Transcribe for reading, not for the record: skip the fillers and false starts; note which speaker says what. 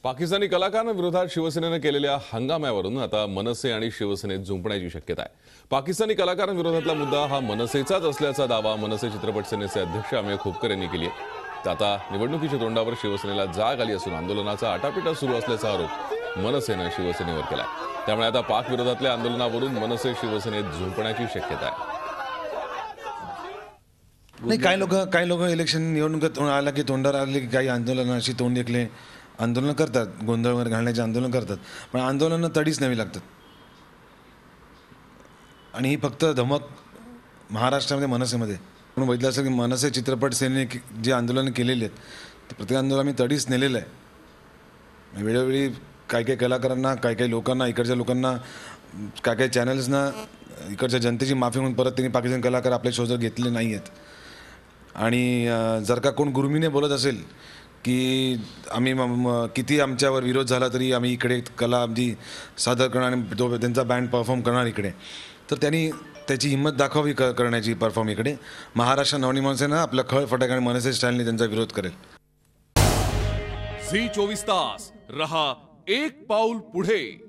Speaker 1: पाकिस्तानी कलाकारांविरोधात शिवसेनेने केलेल्या हंगामावरून आता मनसे आणि शिवसेनेत झुंपण्याची शक्यता आहे। पाकिस्तानी कलाकारांविरोधातला मुद्दा हा मनसेचाच असल्याचा दावा मनसे चित्रपट सेनेचे अध्यक्ष अमेय खोपकर यांनी केली आहे। आता निवडणुकीच्या तोंडावर शिवसेनेला जाग आली असून आंदोलनाचा आटापिटा सुरू असल्याचा आरोप मनसेने शिवसेनेवर केलाय। त्यामुळे आता पाक विरोधातल्या आंदोलनावरून मनसे शिवसेनेत झुंपण्याची शक्यता आहे।
Speaker 2: नाही, काही लोक इलेक्शन निवडणुकीत आला की तोंडावर आले की काही आंदोलनाशी तोंड देखले आंदोलन करतात, गोंधळवर घालण्याचे आंदोलन करतात, पण आंदोलनं तडीच न्यावी लागतात। आणि ही फक्त धमक महाराष्ट्रामध्ये मनसेमध्ये म्हणून बघितलं असेल की मनसे चित्रपट सेनेने जे आंदोलन केलेली आहेत ते प्रत्येक आंदोलन आम्ही तडीच नेलेलं आहे। वेळोवेळी काही कलाकारांना, काही लोकांना, इकडच्या लोकांना, काही चॅनल्सना इकडच्या जनतेची माफी म्हणून परत त्यांनी पाकिस्तानी कलाकार आपल्या शो जर घेतले नाही आहेत। आणि जर का कोण गुरमीने बोलत असेल की आम्ही किती आमच्यावर विरोध झाला तरी आम्ही इकडे कला आमची सादर करणार आणि तो त्यांचा बँड परफॉर्म करणार इकडे, तर त्यांनी त्याची हिंमत दाखवावी करण्याची परफॉर्म इकडे। महाराष्ट्र नवनिर्माण सेना आपल्या खळ फटाक आणि मनसे स्टाईलने त्यांचा विरोध करेल।
Speaker 3: झी 24 तास रहा एक पाऊल पुढे।